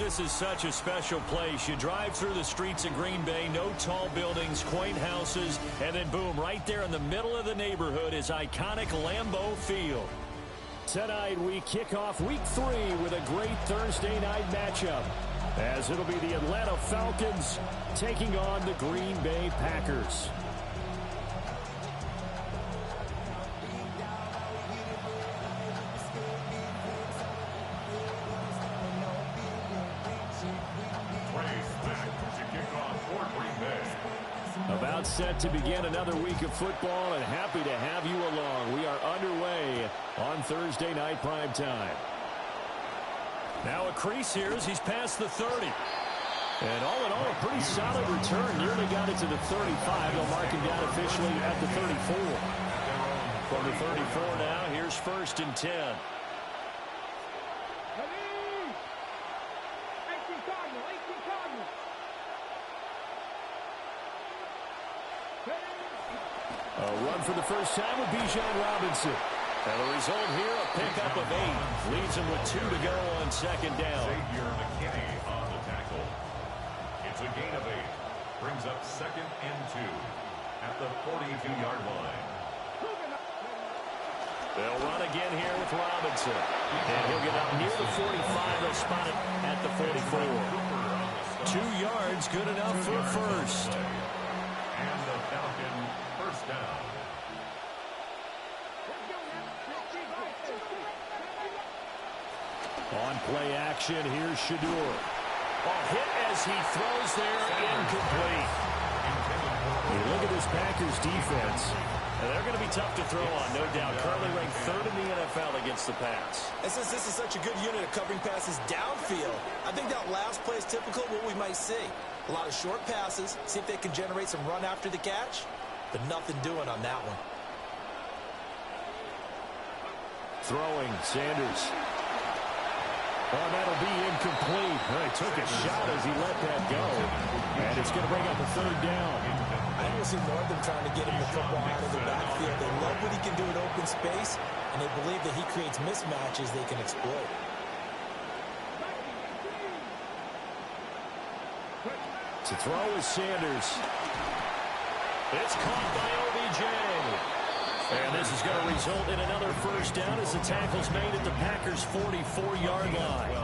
This is such a special place. You drive through the streets of Green Bay, no tall buildings, quaint houses, and then boom, right there in the middle of the neighborhood is iconic Lambeau Field. Tonight we kick off Week 3 with a great Thursday night matchup, as it'll be the Atlanta Falcons taking on the Green Bay Packers. About set to begin another week of football, and happy to have you along. We are underway on Thursday night primetime. Now a crease here as he's past the 30. And all in all, a pretty solid return. Nearly got it to the 35. They'll mark him down officially at the 34. From the 34 now, here's 1st and 10. A run for the first time with Bijan Robinson. And the result here, a pickup of 8. Leaves him with 2 to go on 2nd down. Xavier McKinney on the tackle. It's a gain of 8. Brings up 2nd and 2 at the 42-yard line. They'll run again here with Robinson. And he'll get up near the 45. They'll spot it at the 44. 2 yards, good enough for a first. And the Falcon first down. On play action, here's Shadur. Hit as he throws there, incomplete. You look at this Packers defense. They're going to be tough to throw on, no doubt. Currently ranked 3rd in the NFL against the pass. And since this is such a good unit of covering passes downfield, I think that last play is typical of what we might see. A lot of short passes, see if they can generate some run after the catch, but nothing doing on that one. Throwing, Sanders. Oh, that'll be incomplete. He took a shot as he let that go. And it's going to bring up a 3rd down. I almost see more of them trying to get him the football out of the backfield. They love what he can do in open space, and they believe that he creates mismatches they can exploit. To throw is Sanders. It's caught by OBJ. And this is going to result in another first down as the tackle's made at the Packers' 44-yard line.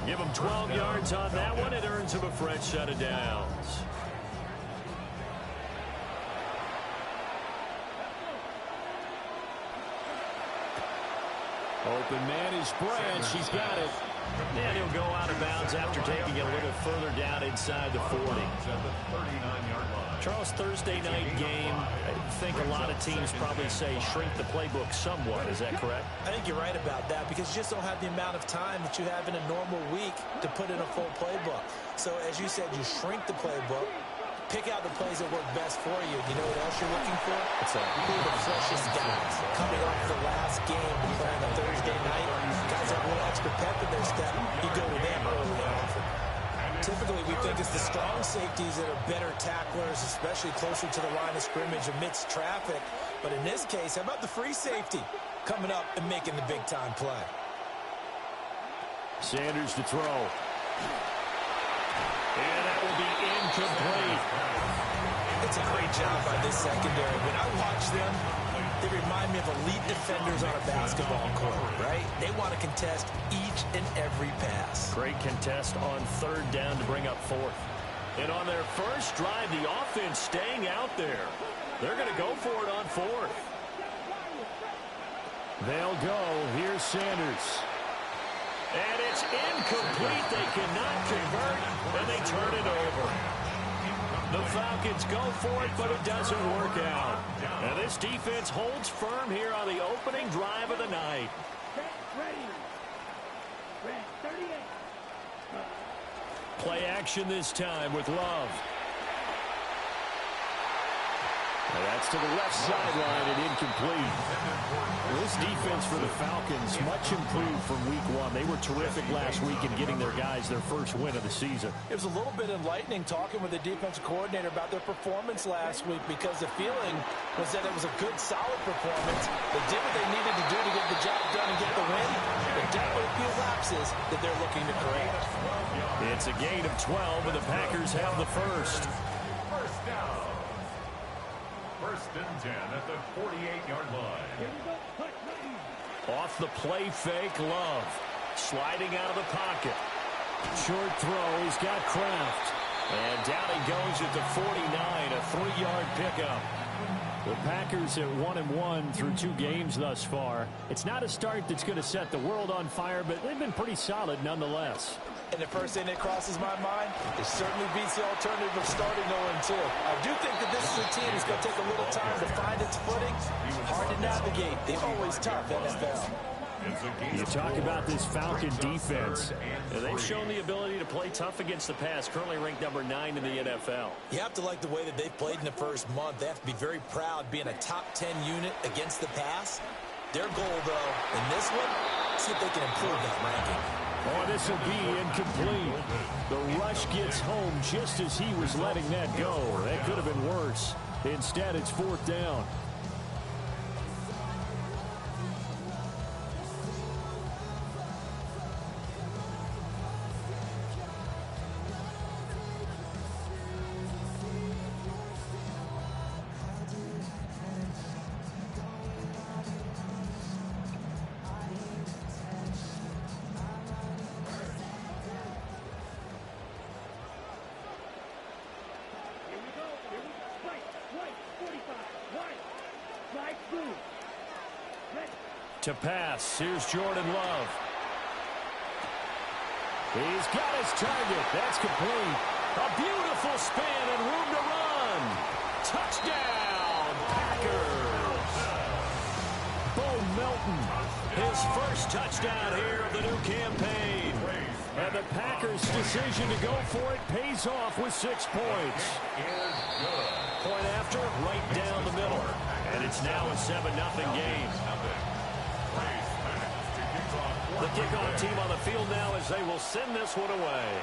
Give him 12 yards on that one. It earns him a fresh set of downs. Open man is Branch. He's got it. And he'll go out of bounds after taking it a little further down inside the 40. Charles, Thursday night game, I think a lot of teams probably say shrink the playbook somewhat. Is that correct? I think you're right about that because you just don't have the amount of time that you have in a normal week to put in a full playbook. So, as you said, you shrink the playbook, pick out the plays that work best for you. You know what else you're looking for? Who are the freshest guys coming off the last game and playing on Thursday night? Guys have a little extra pep in their step. You go to them early and often. Typically, we think it's the strong safeties that are better tacklers, especially closer to the line of scrimmage amidst traffic. But in this case, how about the free safety coming up and making the big-time play? Sanders to throw. And that will be incomplete. It's a great job by this secondary. When I watch them, they remind me of elite defenders on a basketball court, right? They want to contest each and every pass. Great contest on 3rd down to bring up 4th. And on their first drive, the offense staying out there. They're going to go for it on 4th. They'll go. Here's Sanders. And it's incomplete. They cannot convert, and they turn it over. The Falcons go for it, but it doesn't work out. And this defense holds firm here on the opening drive of the night. Play action this time with Love. And that's to the left sideline and incomplete. This defense for the Falcons, much improved from week one. They were terrific last week in getting their guys their first win of the season. It was a little bit enlightening talking with the defensive coordinator about their performance last week, because the feeling was that it was a good, solid performance. They did what they needed to do to get the job done and get the win. But definitely a few lapses that they're looking to correct. It's a gain of 12, and the Packers have the first. First down. First and 10 at the 48-yard line. Off the play fake, Love. Sliding out of the pocket. Short throw, he's got Kraft. And down he goes at the 49, a 3-yard pickup. The Packers at 1-1 through 2 games thus far. It's not a start that's going to set the world on fire, but they've been pretty solid nonetheless. And the first thing that crosses my mind, it certainly beats the alternative of starting 0-2. I do think that this is a team that's going to take a little time to find its footing. Hard to navigate. They're always tough, NFL. You talk about this Falcon defense. They've shown the ability to play tough against the pass, currently ranked number 9 in the NFL. You have to like the way that they've played in the first month. They have to be very proud being a top 10 unit against the pass. Their goal, though, in this one, see if they can improve that ranking. Oh, this will be incomplete. The rush gets home just as he was letting that go. That could have been worse. Instead, it's 4th down. To pass, here's Jordan Love. He's got his target. That's complete. A beautiful spin and room to run. Touchdown, Packers. Bo Melton, his first touchdown here of the new campaign. And the Packers' decision to go for it pays off with 6 points. Point after, right down the middle. And it's now a 7-0 game. The kickoff team on the field now as they will send this one away.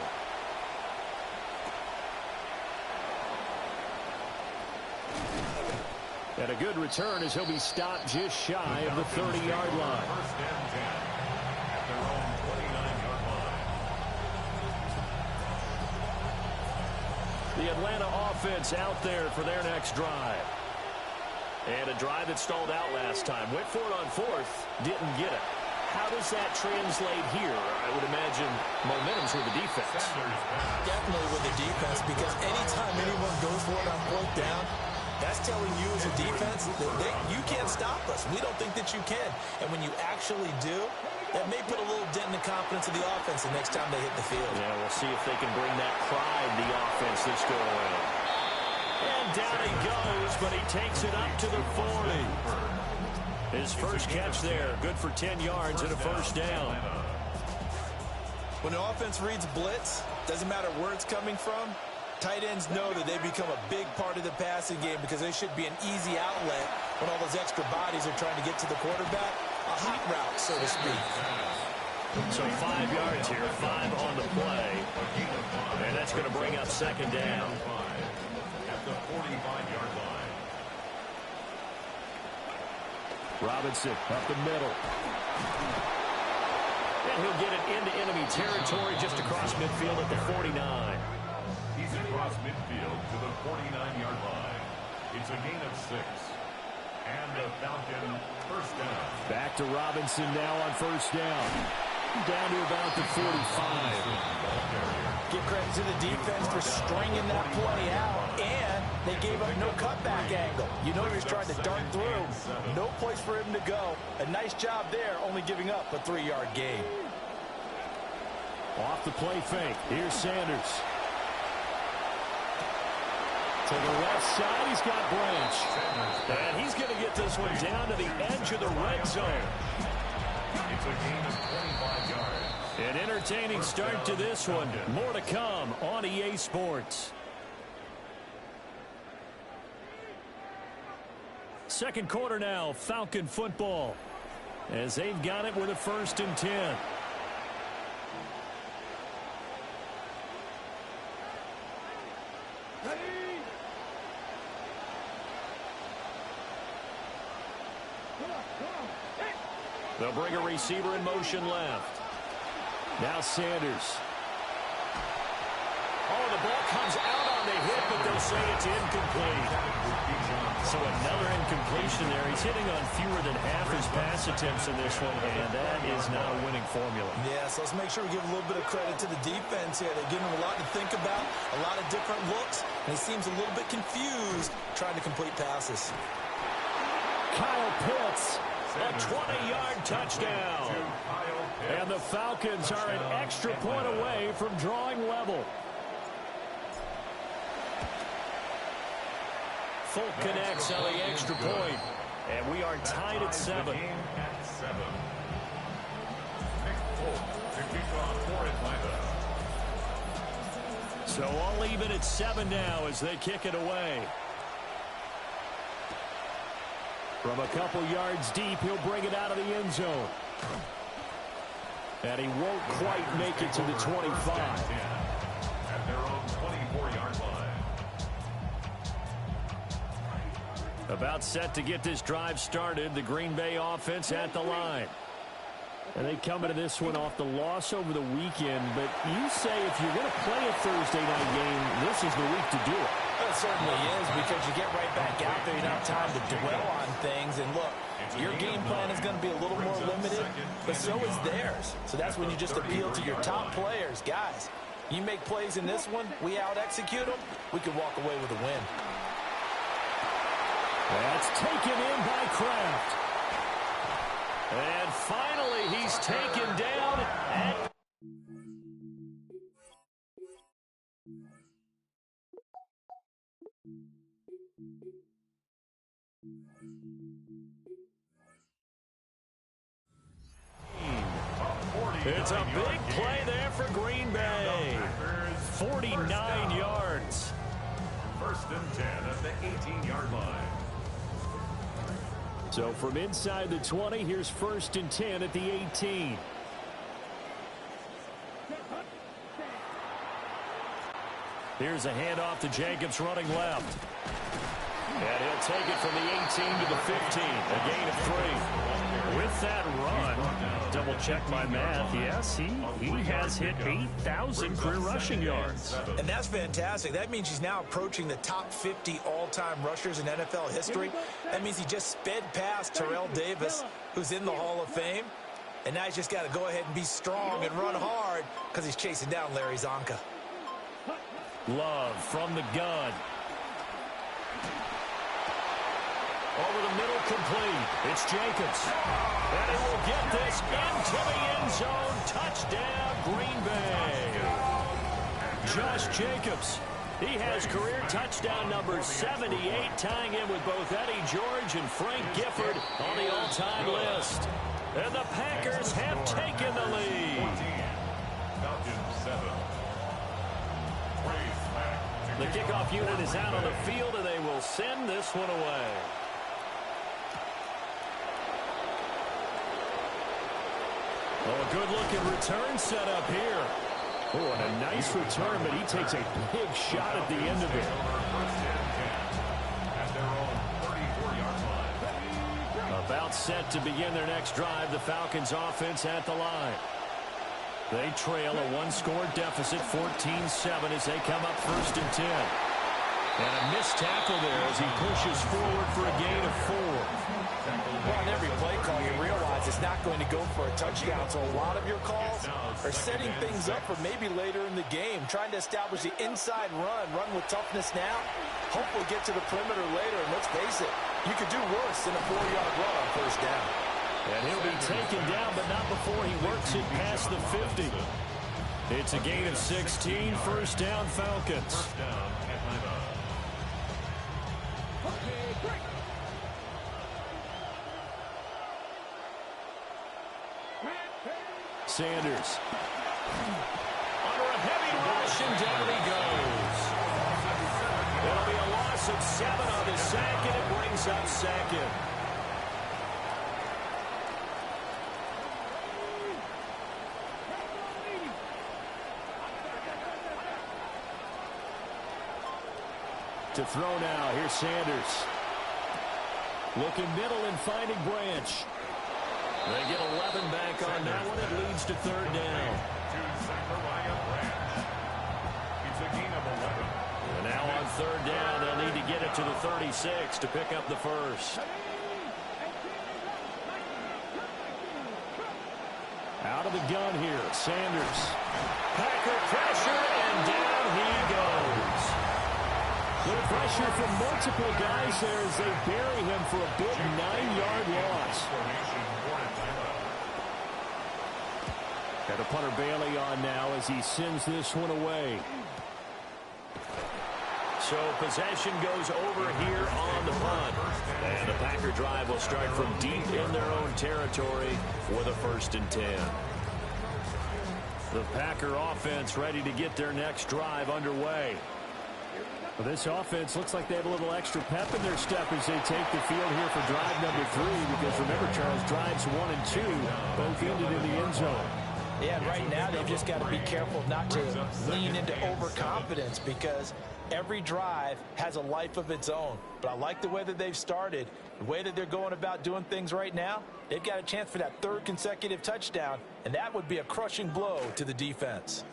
And a good return as he'll be stopped just shy of the 30-yard line. First and 10 at their own 29-yard line. The Atlanta offense out there for their next drive. And a drive that stalled out last time. Went for it on 4th, didn't get it. How does that translate here? I would imagine momentum's with the defense. Definitely with the defense, because anytime anyone goes for it on 4th down, that's telling you as a defense that you can't stop us. We don't think that you can. And when you actually do, that may put a little dent in the confidence of the offense the next time they hit the field. Yeah, we'll see if they can bring that pride to the offense this go around. And down he goes, but he takes it up to the 40. His first catch there, good for 10 yards and a first down. When the offense reads blitz, doesn't matter where it's coming from, tight ends know that they become a big part of the passing game, because they should be an easy outlet when all those extra bodies are trying to get to the quarterback. A hot route, so to speak. So 5 yards here, 5 on the play. And that's going to bring up 2nd down. At the 45-yard line. Robinson up the middle. And he'll get it into enemy territory just across midfield at the 49. He's across midfield to the 49-yard line. It's a gain of 6. And the Falcon first down. Back to Robinson now on first down. Down to about the 45. Give credit to the defense for stringing that play out, and they gave up no cutback angle. You know he was trying to dart through. No place for him to go. A nice job there, only giving up a 3-yard gain. Off the play fake. Here's Sanders. To the left side, he's got Branch. And he's going to get this one down to the edge of the red zone. It's a gain of 25 yards. An entertaining start to this one. More to come on EA Sports. Second quarter now, Falcon football, as they've got it with a 1st and 10. They'll bring a receiver in motion left. Now Sanders. Oh, the ball comes out on the hit, but they'll say it's incomplete. So another incompletion there. He's hitting on fewer than half his pass attempts in this one, and that is not a winning formula. Yeah, so let's make sure we give a little bit of credit to the defense here. They're giving him a lot to think about, a lot of different looks, and he seems a little bit confused trying to complete passes. Kyle Pitts, a 20-yard touchdown. And the Falcons are an extra point away from drawing level. Folk connects on the extra point, and we are tied at 7. So all even at 7 now as they kick it away. From a couple yards deep, he'll bring it out of the end zone. And he won't quite make it to the 25. At their own 24-yard line. About set to get this drive started, the Green Bay offense at the line. And they come into this one off the loss over the weekend, but you say if you're going to play a Thursday night game, this is the week to do it. It certainly is, because you get right back out there. You don't have time to dwell on things. And look, your game plan is going to be a little more limited, but so is theirs. So that's when you just appeal to your top players. Guys, you make plays in this one, we out-execute them, we can walk away with a win. That's taken in by Kraft. And finally, he's taken down at... It's a big play there for Green Bay. 49 yards. 1st and 10 at the 18-yard line. So from inside the 20, here's 1st and 10 at the 18. Here's a handoff to Jacobs running left. And he'll take it from the 18 to the 15, a gain of 3. With that run, double check my math, yes, he has hit 8,000 career rushing yards. And that's fantastic. That means he's now approaching the top 50 all-time rushers in NFL history. That means he just sped past Terrell Davis, who's in the Hall of Fame. And now he's just got to go ahead and be strong and run hard because he's chasing down Larry Zonka. Love from the gun. Over the middle, complete. It's Jacobs. And he will get this into the end zone. Touchdown, Green Bay. Josh Jacobs. He has career touchdown number 78, tying in with both Eddie George and Frank Gifford on the all-time list. And the Packers have taken the lead. Falcons 7. The kickoff unit is out on the field, and they will send this one away. Oh, a good-looking return set up here. Oh, and a nice return, but he takes a big shot at the end of it. About set to begin their next drive, the Falcons offense at the line. They trail a one-score deficit, 14-7, as they come up 1st and 10. And a missed tackle there as he pushes forward for a gain of 4. Well, on every play call, you realize it's not going to go for a touchdown, so a lot of your calls are setting things up for maybe later in the game, trying to establish the inside run with toughness now, hopefully get to the perimeter later, and let's face it, you could do worse than a 4-yard run on 1st down. And he'll be taken down, but not before he works it past the 50. It's a gain of 16, 1st down, Falcons. Sanders. Under a heavy rush, and down he goes. It'll be a loss loss of 7 on the sack, and it brings up second. To throw now, here's Sanders. Looking middle and finding Branch. They get 11 back on that one. It leads to third down. It's a gain of 11. And now on third down, they'll need to get it to the 36 to pick up the first. Out of the gun here, Sanders. Packer pressure, and down he goes. Little pressure from multiple guys there as they bury him for a big 9-yard loss. Got a punter Bailey on now as he sends this one away. So possession goes over here on the punt. And the Packer drive will start from deep in their own territory with a 1st and 10. The Packer offense ready to get their next drive underway. Well, this offense looks like they have a little extra pep in their step as they take the field here for drive number 3. Because remember, Charles, drives 1 and 2 both ended in the end zone. Yeah, right now they've just got to be careful not to lean into overconfidence because every drive has a life of its own. But I like the way that they've started, the way that they're going about doing things right now. They've got a chance for that 3rd consecutive touchdown, and that would be a crushing blow to the defense.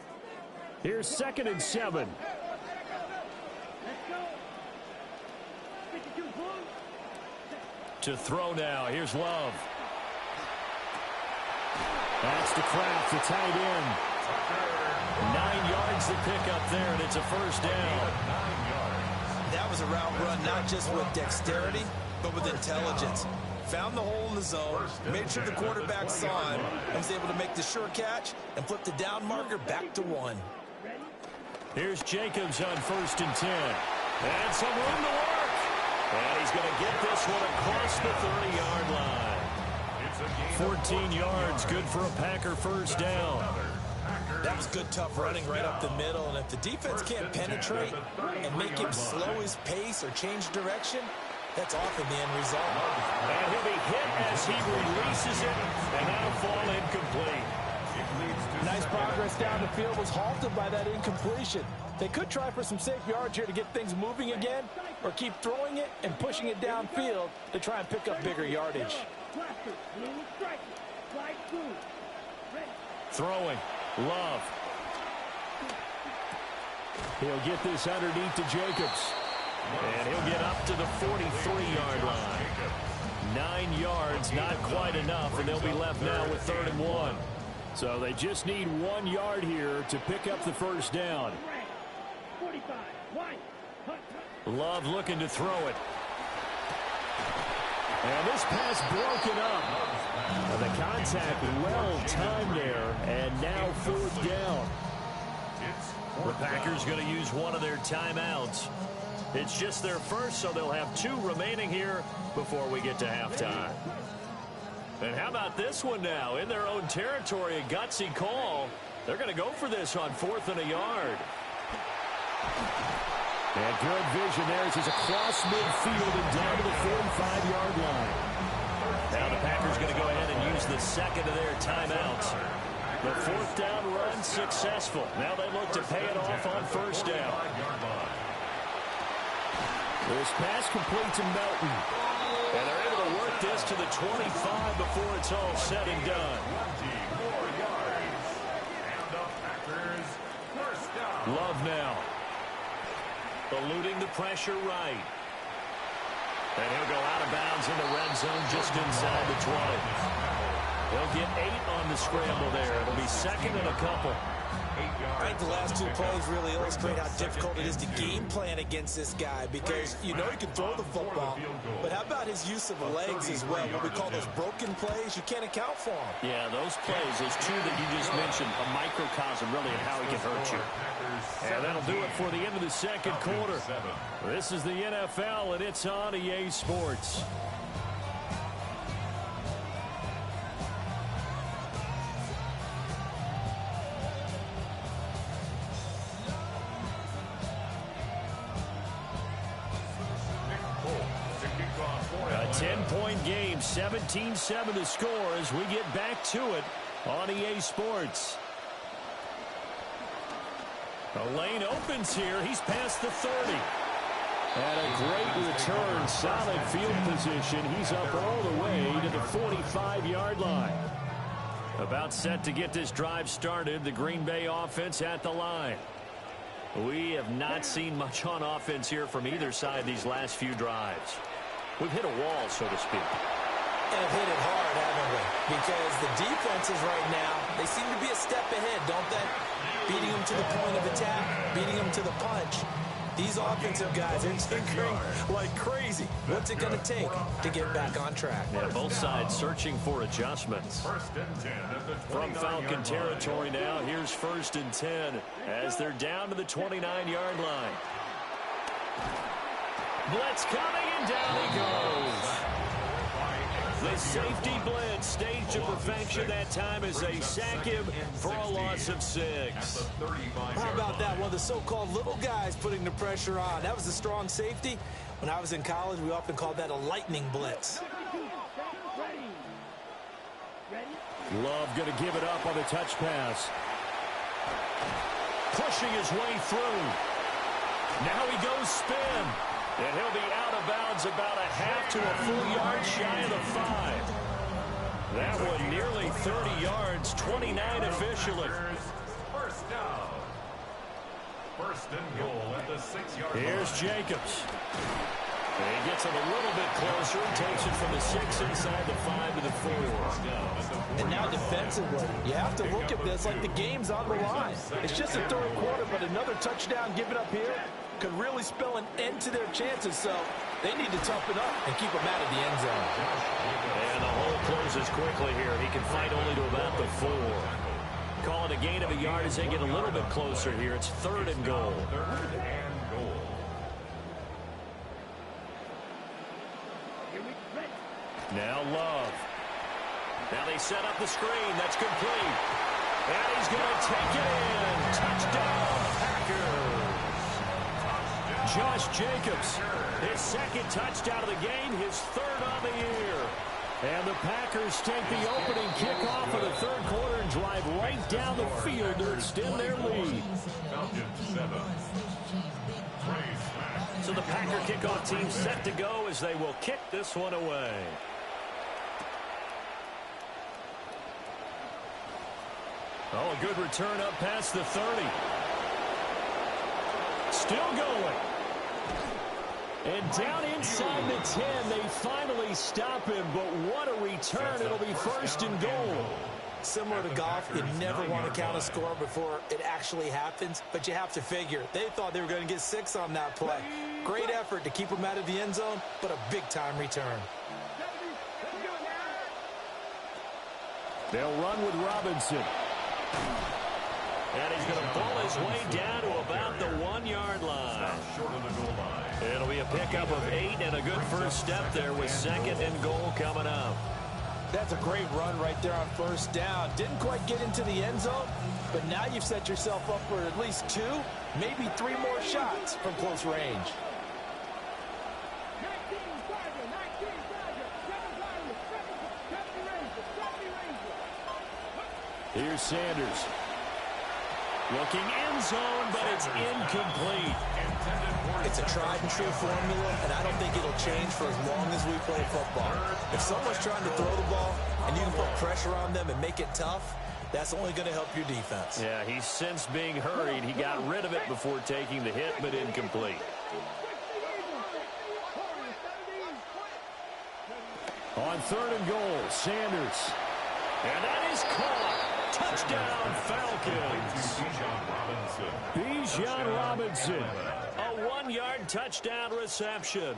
Here's 2nd and 7. To throw now. Here's Love. That's to Kraft, the tight end. 9 yards to pick up there, and it's a 1st down. That was a route run not just with dexterity, but with intelligence. Found the hole in the zone, made sure the quarterback saw him, and was able to make the sure catch and flip the down marker back to 1. Here's Jacobs on 1st and 10. And some room to work. And he's going to get this one across the 30-yard line. 14 yards, good for a Packer 1st down. That was good, tough running right up the middle. And if the defense can't penetrate and make him slow his pace or change direction, that's often the end result. And he'll be hit as he releases it, and that'll fall incomplete. Nice progress down the field was halted by that incompletion. They could try for some safe yards here to get things moving again, or keep throwing it and pushing it downfield to try and pick up bigger yardage. Throwing. Love. He'll get this underneath to Jacobs. And he'll get up to the 43-yard line. 9 yards, not quite enough, and they'll be left now with 3rd and 1. So they just need 1 yard here to pick up the 1st down. Love looking to throw it. And this pass broken up. The contact well timed there, and now 4th down. The Packers going to use one of their timeouts. It's just their first, so they'll have 2 remaining here before we get to halftime. And how about this one now? In their own territory, a gutsy call. They're going to go for this on 4th and a yard. And good vision there as he's across midfield and down to the 45-yard line. Now the Packers going to go ahead and use the 2nd of their timeouts. The 4th down run successful. Now they look to pay it off on 1st down. This pass complete to Melton. And they're able to work this to the 25 before it's all said and done. Love now. Eluding the pressure right. And he'll go out of bounds in the red zone just inside the 20. He'll get 8 on the scramble there. It'll be 2nd and a couple. I think the last 2 plays really illustrate how difficult it is to game plan against this guy because you know he can throw the football, but how about his use of legs as well? What we call those broken plays, you can't account for them. Yeah, those plays, those 2 that you just mentioned, a microcosm really of how he can hurt you. And that'll do it for the end of the 2nd quarter. This is the NFL, and it's on EA Sports. 10-point game, 17-7 to score as we get back to it on EA Sports. A lane opens here. He's past the 30. And a great return, solid field position. He's up all the way to the 45-yard line. About set to get this drive started, the Green Bay offense at the line. We have not seen much on offense here from either side these last few drives. We've hit a wall, so to speak. And have hit it hard, haven't we? Because the defenses right now, they seem to be a step ahead, don't they? Beating them to the point of attack, beating them to the punch. These offensive guys are tinkering like crazy. What's it going to take to get back on track? Yeah, both sides searching for adjustments. From Falcon territory now, here's 1st and 10 as they're down to the 29-yard line. Blitz coming, and down he goes. The safety blitz staged to perfection that time as they sack him for a loss of 6. How about that? One of the so-called little guys putting the pressure on. That was a strong safety. When I was in college, we often called that a lightning blitz. Love going to give it up on the touch pass. Pushing his way through. Now he goes spin. And he'll be out of bounds about a half to a full yard shy of the 5. That one nearly 30 yards, 29 officially. First down. 1st and goal at the 6-yard line. Here's Jacobs. And he gets it a little bit closer and takes it from the 6 inside the 5 to the 4. And now defensively, you have to look at this like the game's on the line. It's just a third quarter, but another touchdown given up here could really spell an end to their chances, so they need to toughen up and keep them out of the end zone. And the hole closes quickly here. He can fight only to about the 4. Call it a gain of a yard as they get a little bit closer here. It's 3rd and goal. 3rd and goal. Now Love. Now they set up the screen. That's complete. And he's going to take it in. Touchdown, Packers. Josh Jacobs, his 2nd touchdown of the game, his 3rd on the year. And the Packers take the opening kickoff of the 3rd quarter and drive right down the field to extend their lead. So the Packer kickoff team set to go as they will kick this one away. Oh, a good return up past the 30. Still going. And down inside the 10, they finally stop him. But what a return. It'll be 1st and goal. Similar to golf, you never want to count a score before it actually happens. But you have to figure, they thought they were going to get 6 on that play. Great effort to keep them out of the end zone, but a big-time return. They'll run with Robinson. And he's going to pull his way down to about the 1-yard line. It'll be a pickup of 8 and a good first step there with 2nd and goal coming up. That's a great run right there on 1st down. Didn't quite get into the end zone, but now you've set yourself up for at least 2, maybe 3 more shots from close range. Here's Sanders. Looking end zone, but it's incomplete. It's a tried and true formula, and I don't think it'll change for as long as we play football. If someone's trying to throw the ball and you can put pressure on them and make it tough, that's only going to help your defense. Yeah, he's since being hurried. He got rid of it before taking the hit, but incomplete. On 3rd and goal, Sanders. And that is caught. Touchdown, Falcons. Bijan Robinson. A 1-yard touchdown reception.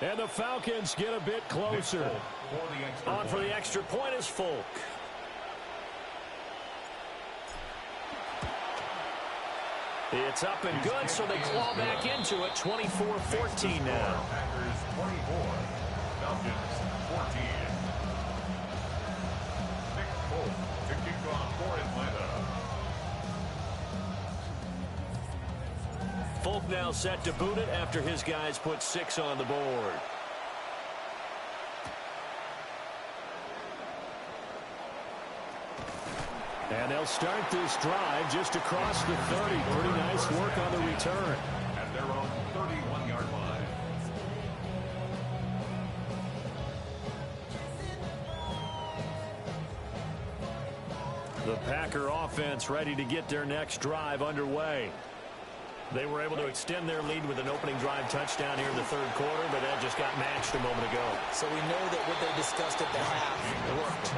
And the Falcons get a bit closer. On for the extra point is Folk. It's up and good, so they claw back into it. 24-14 now. Packers 24, Falcons 14. Nick Folk to kick off for Atlanta. Folk now set to boot it after his guys put 6 on the board. And they'll start this drive just across the 30. Pretty nice work on the return. At their own 31-yard line. The Packer offense ready to get their next drive underway. They were able to extend their lead with an opening drive touchdown here in the third quarter, but that just got matched a moment ago. So we know that what they discussed at the half worked.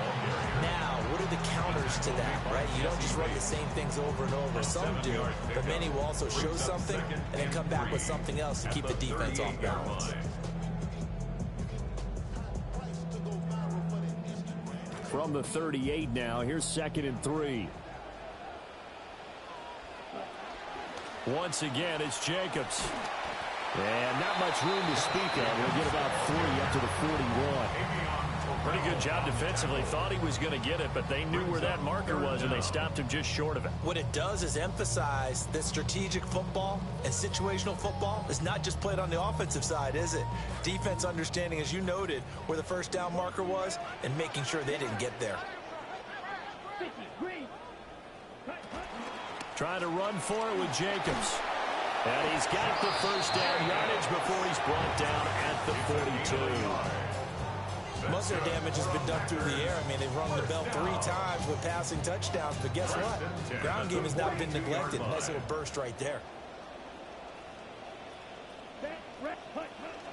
Now, what are the counters to that, right? You don't just run the same things over and over. Some do, but many will also show something and then come back with something else to keep the defense off balance. From the 38 now, here's 2nd and 3. Once again, it's Jacobs. And not much room to speak of. He'll get about 3 up to the 41. Pretty good job defensively. Thought he was going to get it, but they knew where that marker was, and they stopped him just short of it. What it does is emphasize that strategic football and situational football is not just played on the offensive side, is it? Defense understanding, as you noted, where the first down marker was and making sure they didn't get there. Trying to run for it with Jacobs. And he's got the first down yardage before he's brought down at the 42. Most of their damage has been done through the air. I mean, they've rung the bell 3 times with passing touchdowns, but guess what? The ground game has not been neglected. Nice little burst right there.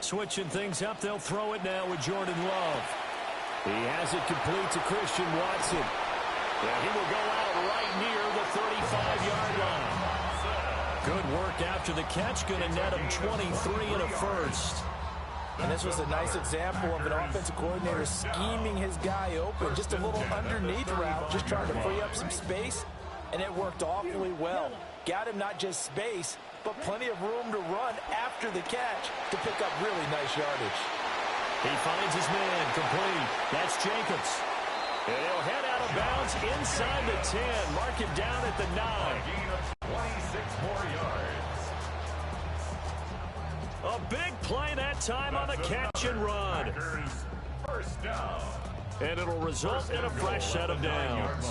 Switching things up, they'll throw it now with Jordan Love. He has it complete to Christian Watson. And he will go out right near the 35-yard line. Good work after the catch. Going to net him 23 and a first. And this was a nice example of an offensive coordinator scheming his guy open. Just a little underneath route, just trying to free up some space, and it worked awfully well. Got him not just space, but plenty of room to run after the catch to pick up really nice yardage. He finds his man complete. That's Jacobs. And he'll head out of bounds inside the 10. Mark him down at the 9. 26 more yards. A big play that time on the catch and run. First down. And it'll result in a fresh set of downs.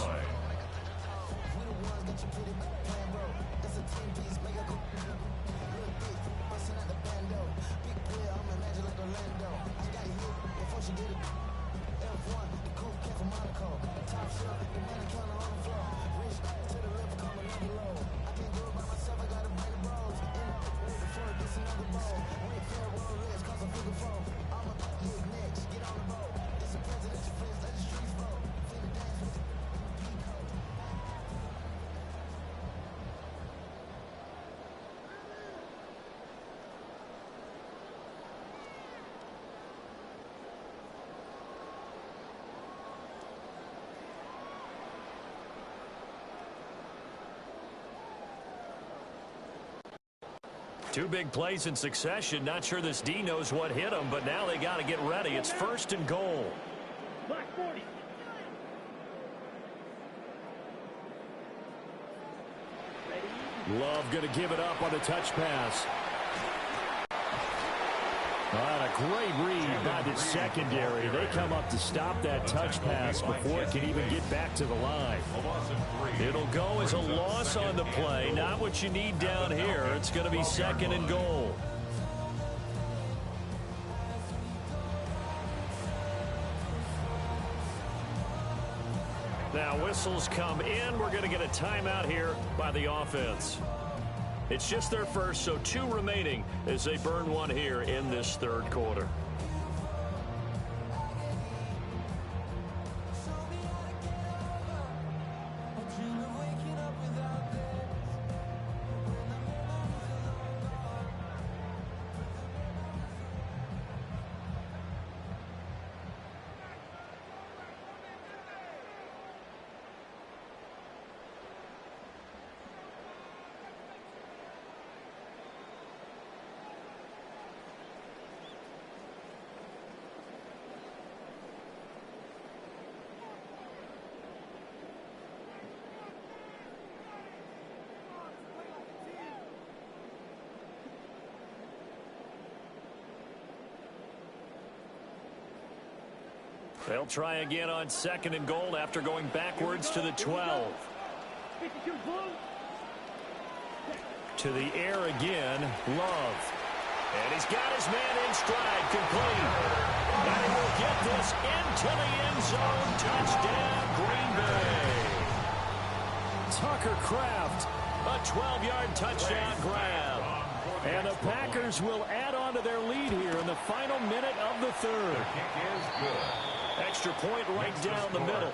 Two big plays in succession. Not sure this D knows what hit him, but now they got to get ready. It's 1st and goal. Love going to give it up on a touch pass. A great read by the secondary. They come up to stop that touch pass before it can even get back to the line. It'll go as a loss on the play. Not what you need down here. It's going to be 2nd and goal. Now whistles come in. We're going to get a timeout here by the offense. It's just their first, so 2 remaining as they burn one here in this third quarter. They'll try again on 2nd and goal after going backwards to the 12. To the air again, Love. And he's got his man in stride, complete. And he will get this into the end zone. Touchdown, Green Bay. Tucker Kraft, a 12-yard touchdown grab. And the Packers will add on to their lead here in the final minute of the 3rd. Extra point right down the middle.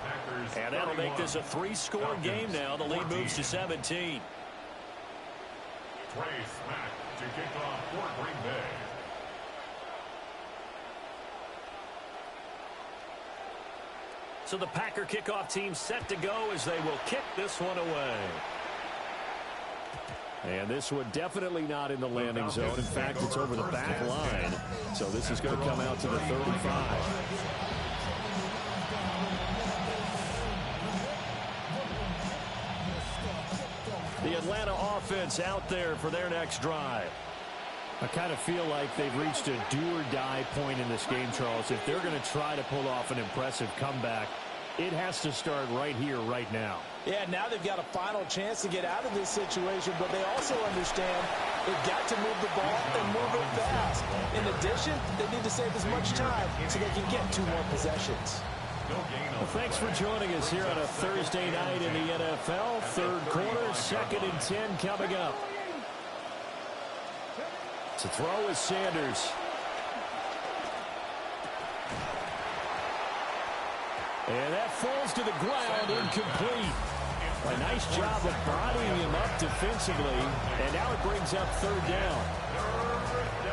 And that'll make this a 3-score game now. The lead moves to 17. Trey Smack to kick off for Green Bay. So the Packer kickoff team set to go as they will kick this one away. And this one definitely not in the landing zone. In fact, it's over the back line. So this is going to come out to the 35. The Atlanta offense out there for their next drive. I kind of feel like they've reached a do-or-die point in this game, Charles. If they're going to try to pull off an impressive comeback, it has to start right here, right now. Yeah, now they've got a final chance to get out of this situation, but they also understand they've got to move the ball and move it fast. In addition, they need to save as much time so they can get 2 more possessions. Well, thanks for joining us here on a Thursday night in the NFL. 3rd quarter, 2nd and 10 coming up. To throw is Sanders. And that falls to the ground, incomplete. A nice job of bodying him up defensively, and now it brings up 3rd down.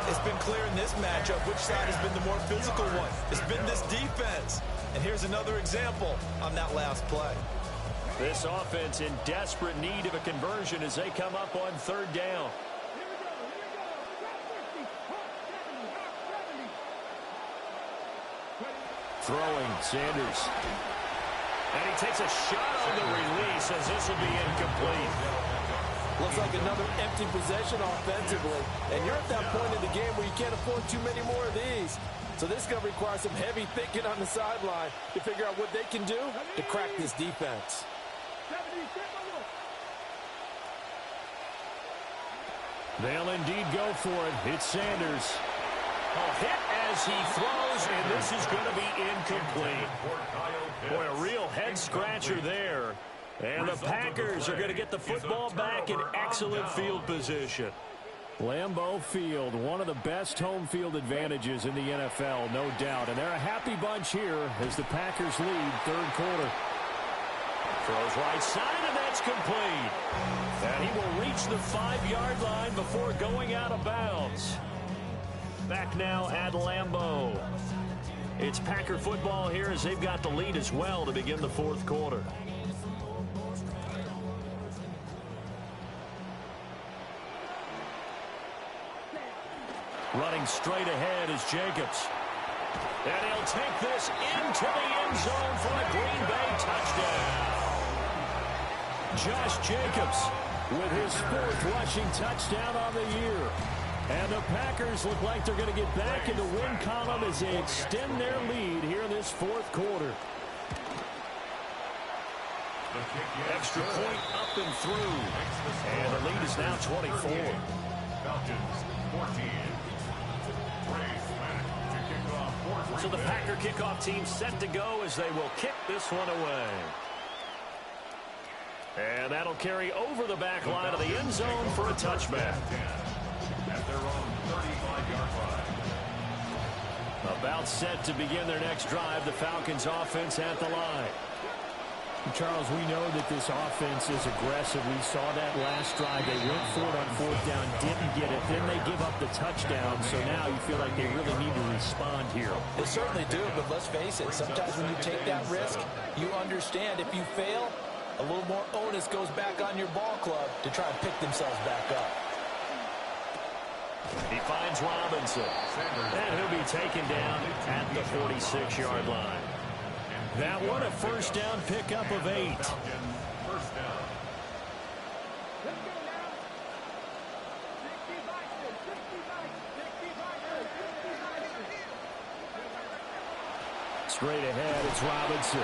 It's been clear in this matchup which side has been the more physical one. It's been this defense. And here's another example on that last play. This offense in desperate need of a conversion as they come up on 3rd down. Throwing, Sanders. And he takes a shot on the release as this will be incomplete. Looks like another empty possession offensively. And you're at that point in the game where you can't afford too many more of these. So this is going to require some heavy thinking on the sideline to figure out what they can do to crack this defense. They'll indeed go for it. It's Sanders. A hit as he throws, and this is going to be incomplete. Boy, a real head-scratcher there. And the Packers are going to get the football back in excellent field position. Lambeau Field, one of the best home field advantages in the NFL, no doubt. And they're a happy bunch here as the Packers lead 3rd quarter. Throws right side, and that's complete. And he will reach the 5-yard line before going out of bounds. Back now at Lambeau. It's Packer football here as they've got the lead as well to begin the 4th quarter. Running straight ahead is Jacobs. And he'll take this into the end zone for a Green Bay touchdown. Josh Jacobs with his 4th rushing touchdown on the year. And the Packers look like they're going to get back in the win column as they extend their lead here in this 4th quarter. Extra point up and through. And the lead is now 24. Falcons 14. So the Packer kickoff team set to go as they will kick this one away. And that'll carry over the back line of the end zone for a touchback. At their own 35-yard line. About set to begin their next drive, the Falcons offense at the line. Charles, we know that this offense is aggressive. We saw that last drive. They went for it on 4th down, didn't get it. Then they give up the touchdown. So now you feel like they really need to respond here. They certainly do, but let's face it. Sometimes when you take that risk, you understand if you fail, a little more onus goes back on your ball club to try and pick themselves back up. He finds Robinson. And he'll be taken down at the 46-yard line. That one, a 1st down pickup of 8. First down. Straight ahead, it's Robinson.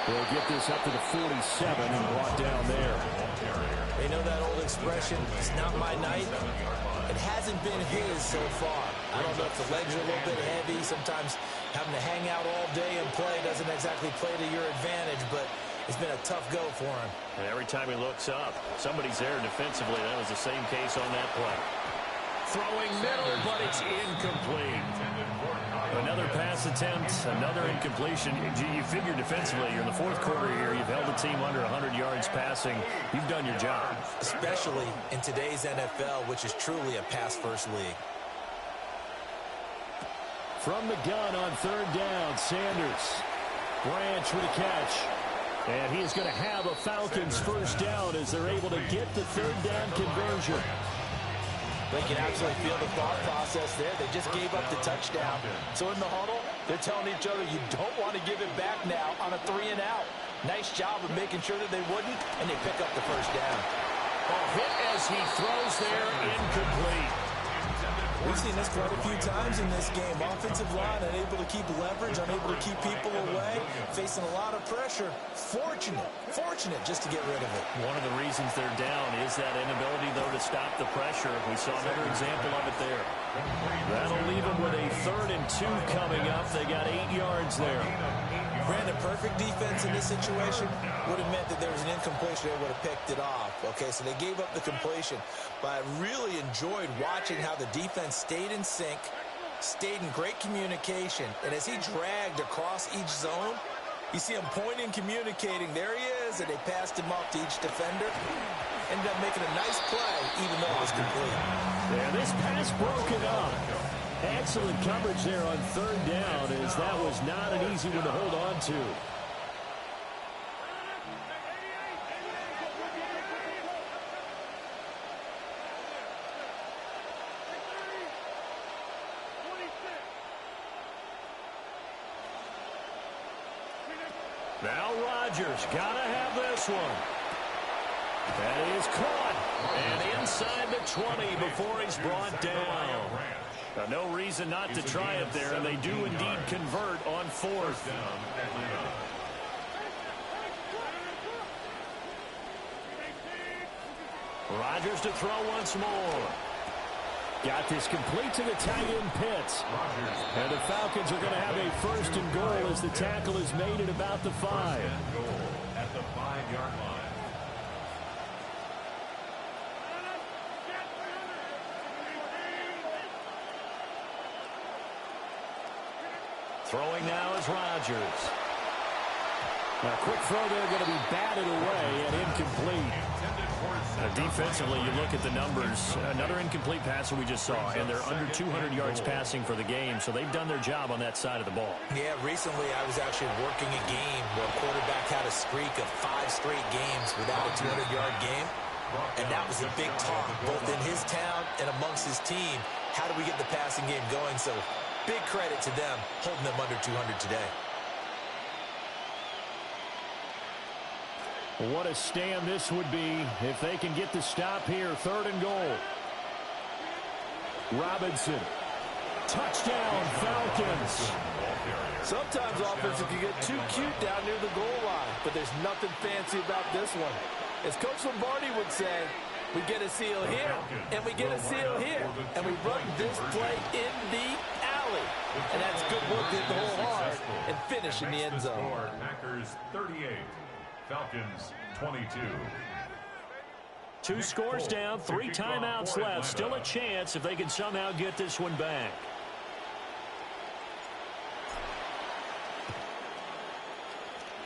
They'll get this up to the 47 and brought down there. They know that old expression, it's not my night. It hasn't been his so far. I don't know if the legs are a little bit heavy. Sometimes having to hang out all day and play doesn't exactly play to your advantage, but it's been a tough go for him. And every time he looks up, somebody's there defensively. That was the same case on that play. Throwing middle, but it's incomplete. Another pass attempt, another incompletion. You figure defensively, you're in the fourth quarter here. You've held the team under 100 yards passing. You've done your job. Especially in today's NFL, which is truly a pass-first league. From the gun on third down, Sanders. Branch with a catch. And he's going to have a Falcons first down as they're able to get the third down conversion. They can absolutely feel the thought process there. They just gave up the touchdown. So in the huddle, they're telling each other, you don't want to give it back now on a 3 and out. Nice job of making sure that they wouldn't, and they pick up the first down. A hit as he throws there, incomplete. We've seen this quite a few times in this game. Offensive line unable to keep leverage, unable to keep people away, facing a lot of pressure. Fortunate just to get rid of it. One of the reasons they're down is that inability, though, to stop the pressure. We saw another example of it there. That'll leave them with a 3rd and 2 coming up. They got 8 yards there. Brandon, perfect defense in this situation would have meant that there was an incompletion. They would have picked it off. Okay, so they gave up the completion. But I really enjoyed watching how the defense stayed in sync, stayed in great communication. And as he dragged across each zone, you see him pointing, communicating. There he is, and they passed him off to each defender. Ended up making a nice play, even though it was complete. Yeah, this pass broken up. Excellent coverage there on third down, as that was not an easy one to hold on to. Now Rodgers, gotta have this one. That is caught. And inside the 20 before he's brought down. No reason not to try it there, and they do indeed convert on 4th. Rodgers to throw once more. Got this complete to the tight end Pitts. And the Falcons are going to have a 1st and goal as the tackle is made at about the 5. At the 5-yard line. Throwing now is Rodgers. Now, quick throw there, going to be batted away and incomplete. Defensively, you look at the numbers. Another incomplete passer we just saw, and they're under 200 yards passing for the game, so they've done their job on that side of the ball. Yeah, recently I was actually working a game where a quarterback had a streak of 5 straight games without a 200-yard game, and that was a big talk, both in his town and amongst his team. How do we get the passing game going? So big credit to them holding them under 200 today. What a stand this would be if they can get the stop here. 3rd and goal. Robinson. Touchdown, Falcons. Sometimes offense can get too cute down near the goal line, but there's nothing fancy about this one. As Coach Lombardi would say, we get a seal here, and we get a seal here, and we run this play in the alley. And that's good work to hit the hole hard and finish in the end zone. Packers 38. Falcons 22. 2 scores down, 3 timeouts left. Still a chance if they can somehow get this one back.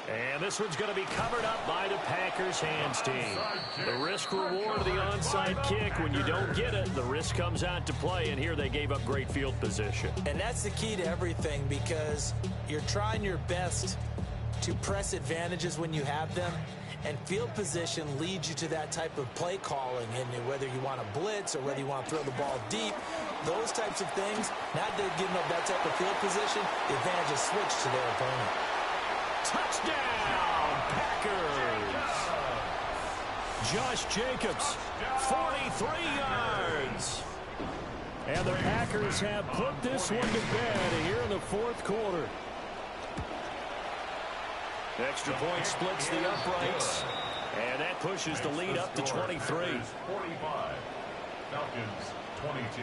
And this one's going to be covered up by the Packers hands team. The risk reward of the onside kick. When you don't get it, the risk comes out to play, and here they gave up great field position. And that's the key to everything, because you're trying your best to press advantages when you have them, and field position leads you to that type of play calling, and whether you want to blitz or whether you want to throw the ball deep, those types of things, now that they're giving up that type of field position, the advantage is switched to their opponent. Touchdown, Packers! Josh Jacobs, 43 yards. And the Packers have put this one to bed here in the 4th quarter. Extra point splits the uprights. And that pushes the lead up to 23. 45. Falcons 22.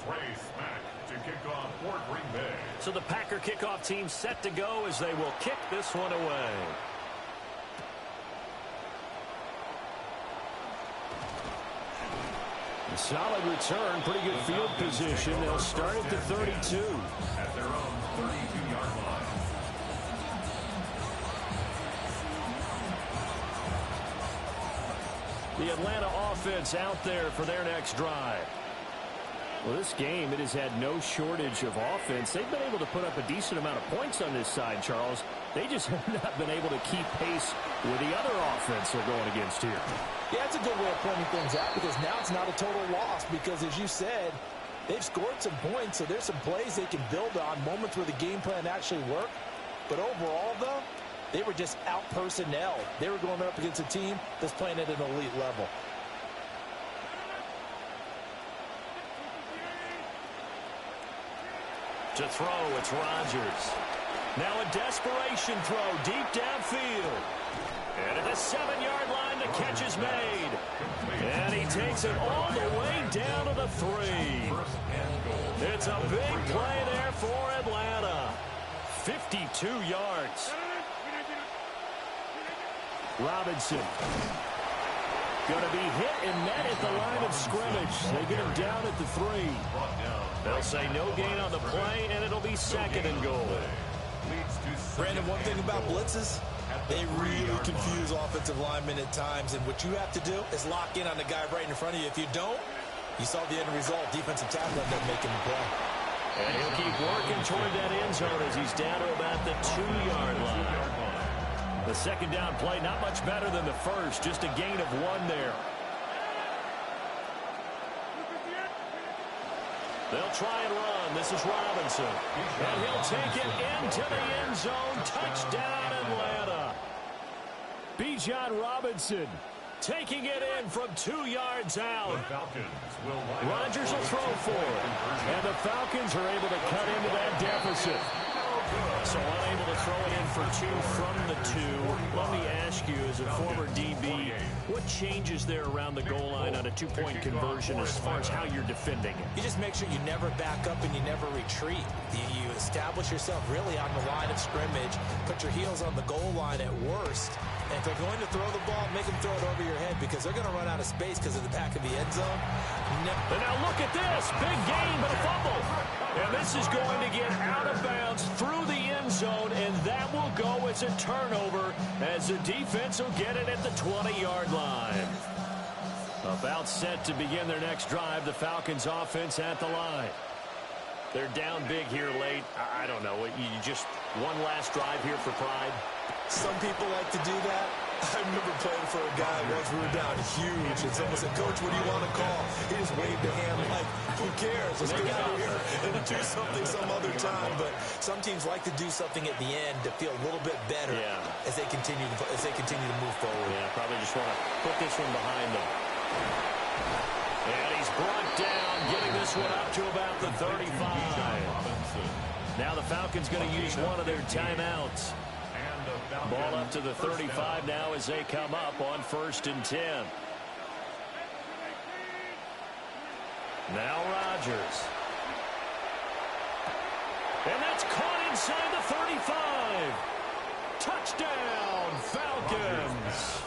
Trey Smack to kick off for Green Bay. So the Packer kickoff team set to go as they will kick this one away. A solid return, pretty good field position. They'll start at the 32. At their own 32-yard line. The Atlanta offense out there for their next drive. Well, this game, it has had no shortage of offense. They've been able to put up a decent amount of points on this side, Charles. They just have not been able to keep pace with the other offense they're going against here. Yeah, it's a good way of pointing things out because now it's not a total loss because, as you said, they've scored some points, so there's some plays they can build on, moments where the game plan actually worked. But overall, though, they were just out-personnel. They were going up against a team that's playing at an elite level. To throw, it's Rodgers. Now a desperation throw deep downfield. And at the 7-yard line, the catch is made. And he takes it all the way down to the 3. It's a big play there for Atlanta. 52 yards. Robinson. Going to be hit and met at the line of scrimmage. They get him down at the 3. They'll say no gain on the play, and it'll be 2nd and goal. Brandon, one thing about blitzes, they really confuse offensive linemen at times, and what you have to do is lock in on the guy right in front of you. If you don't, you saw the end result. Defensive tackle ended up making the play. And he'll keep working toward that end zone as he's down to about the 2-yard line. The second down play, not much better than the first, just a gain of 1 there. They'll try and run. This is Robinson. And he'll take it into the end zone. Touchdown, Atlanta. Bijan Robinson taking it in from 2 yards out. Rodgers will throw for it. And the Falcons are able to cut into that deficit. So unable to throw it in for 2 from the 2. Let me ask you, as a former DB, what changes there around the goal line on a 2-point conversion as far as how you're defending it? You just make sure you never back up and you never retreat. You establish yourself really on the line of scrimmage, put your heels on the goal line at worst, and if they're going to throw the ball, make them throw it over your head because they're going to run out of space because of the back of the end zone. And now look at this. Big gain, but a fumble. And this is going to get out of bounds through the end zone, and that will go as a turnover as the defense will get it at the 20-yard line. About set to begin their next drive, the Falcons offense at the line. They're down big here late. I don't know. You just one last drive here for pride. Some people like to do that. I remember playing for a guy once we were down huge, and someone said, "Coach, what do you want to call?" He just waved a hand like, who cares? Let's get out of here and do something some other time. But some teams like to do something at the end to feel a little bit better as they continue to move forward. Yeah, probably just want to put this one behind them. And he's brought down, getting this one up to about the 35. Now the Falcons going to use one of their timeouts. Ball up to the 35 now as they come up on 1st and 10. Now Rodgers. And that's caught inside the 35. Touchdown, Falcons.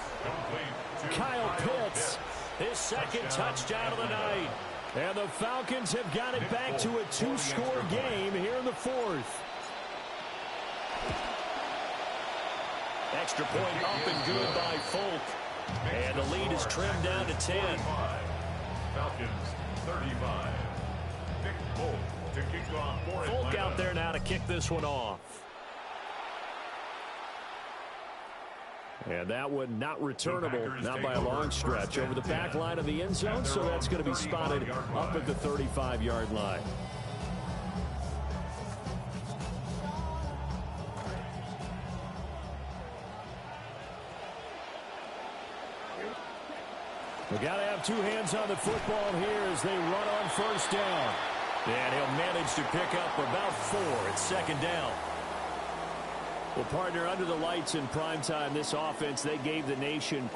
Kyle Pitts, his 2nd touchdown of the night. And the Falcons have got it back to a 2-score game here in the 4th. Extra point up and good by Folk. And the lead is trimmed down to 10. Falcons 35. Nick Folk to kick off for Folk Atlanta. out there now to kick this one off. And that one not returnable, not by a long stretch, over the back line of the end zone, so that's going to be spotted up at the 35-yard line. We got to have 2 hands on the football here as they run on 1st down. And he'll manage to pick up about 4 at 2nd down. Well, partner, under the lights in primetime, this offense, they gave the nation